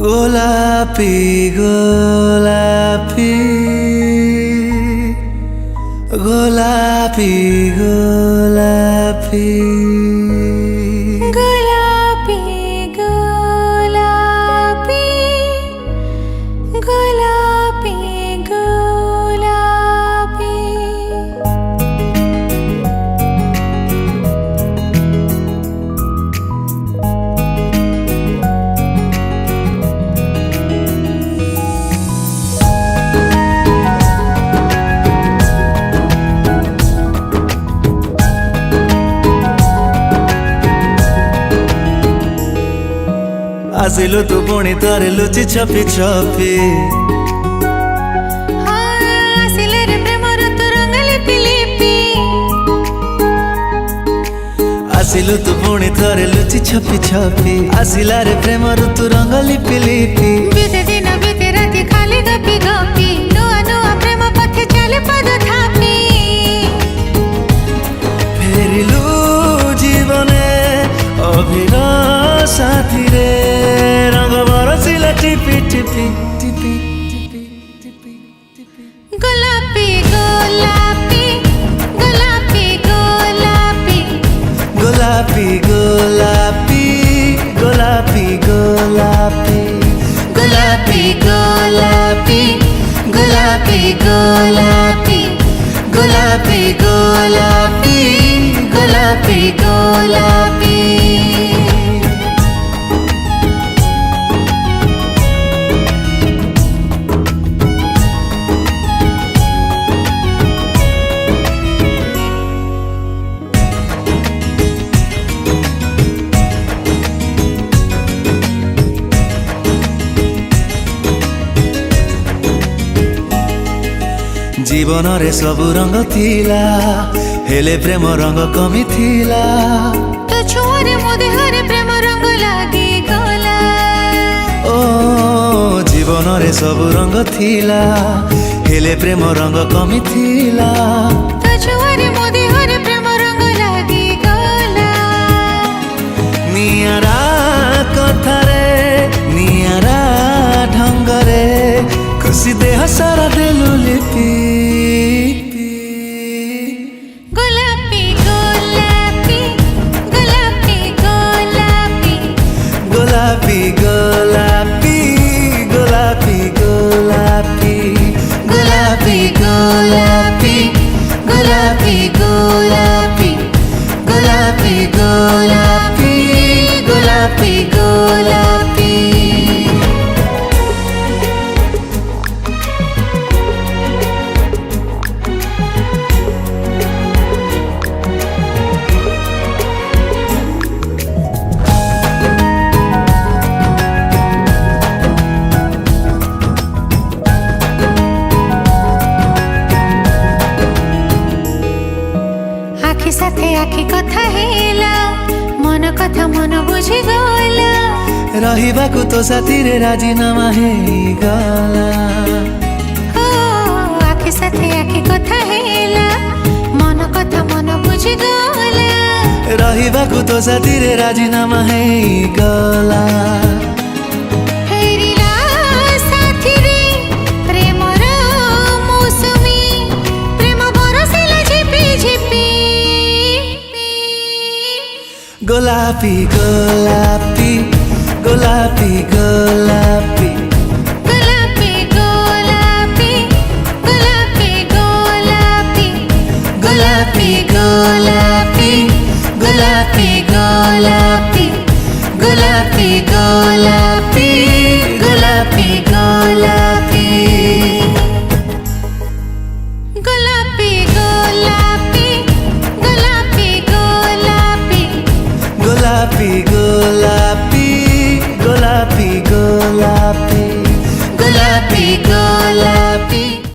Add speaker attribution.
Speaker 1: গোলাপি গোলাপি গোলাপি গোলাপি
Speaker 2: গোলাপি গোলাপি গোলাপি গোলাপি
Speaker 1: ଆସିଲୁ ତୁ ପୁଣି ଥରେ ଲୁଚି ଛପି ଛପି
Speaker 2: ଆସିଲେ ରେ ପ୍ରେମର ତୋ ରଙ୍ଗ ଲିପି ଲିପି
Speaker 1: ଆସିଲୁ ତୁ ପୁଣି ଥରେ ଲୁଚି ଛପି ଛପି ଆସିଲା ରେ ପ୍ରେମର ତୁ ରଙ୍ଗ ଲିପି ଲିପି
Speaker 2: ବିତେ ଦିନ ବିତେ ରାତି ଖାଲି ଗପି ଗପି ନୂଆ ନୂଆ ପ୍ରେମ ପଥେ ଚାଲେ ପାଦ ଥାପି
Speaker 1: ଫେରିଲୁ ଜୀବନେ ଅଭିର ସାଥିରେ ରଙ୍ଗ ବରସିଲା ଟିପି ଟିପି ଟିପି ଟିପି ଟିପି ଟିପି
Speaker 2: ଗୋଲାପି ଗୋଲାପି ଗୋଲାପି ଗୋଲାପି
Speaker 1: ଗୋଲାପି ଗୋଲାପି ଗୋଲାପି ଗୋଲାପି
Speaker 2: ଗୋଲାପି ଗୋଲାପି ଗୋଲାପି ଗୋଲାପି ଗୋଲାପି ଗୋଲାପି ଗୋଲାପି ଗୋଲାପି
Speaker 1: ଜୀବନରେ ସବୁ ରଙ୍ଗ ଥିଲା ହେଲେ ପ୍ରେମ ରଙ୍ଗ କମି ଥିଲା
Speaker 2: ତୋ ଛୁଆରେ ମୋ ଦେହରେ ପ୍ରେମ ରଙ୍ଗ ଲାଗିଗଲା
Speaker 1: ଓ ଜୀବନରେ ସବୁ ରଙ୍ଗ ଥିଲା ହେଲେ ପ୍ରେମ ରଙ୍ଗ କମି ଥିଲା
Speaker 2: ତୋ ଛୁଆରେ ମୋ ଦେହରେ ପ୍ରେମ ରଙ୍ଗ ଲାଗିଗଲା
Speaker 1: ନିଆରା କଥାରେ ନିଆରା ଢଙ୍ଗରେ ଖୁସି ଦେହ ସାରା ଦେଲୁ ଲିପି
Speaker 2: ଗୋଲାପି ଗୋଲାପି ଗୋଲାପି ଗୋଲାପି
Speaker 1: ଗୋଲାପି ଗୋଲାପି ଗୋଲାପି ଗୋଲାପି ଗୋଲାପି ଗୋଲାପି ଗୋଲାପି ଗୋଲାପି ଗୋଲାପି ଗୋଲାପି ଗୋଲାପି ଗୋଲାପି
Speaker 2: आखि साथे आखि कथा हेला मन कथा मन बुझी गला
Speaker 1: ରହିବାକୁ ତୋ ସାଥିରେ ରାଜିନାମା ହେଇଗଲା
Speaker 2: ओ आखि साथे आखि कथा हेला मन कथा मन बुझी गला
Speaker 1: ରହିବାକୁ ତୋ ସାଥିରେ ରାଜିନାମା ହେଇଗଲା
Speaker 2: हेरिला साथीरे प्रेमर मौसमी प्रेम बरसिला झिपी झिपी
Speaker 1: ଗୋଲାପି ଗୋଲାପି ଗୋଲାପି ଗୋଲାପି
Speaker 2: ଗୋଲାପି ଗୋଲାପି ଗୋଲାପି ଗୋଲାପି
Speaker 1: ଗୋଲାପି ଗୋଲାପି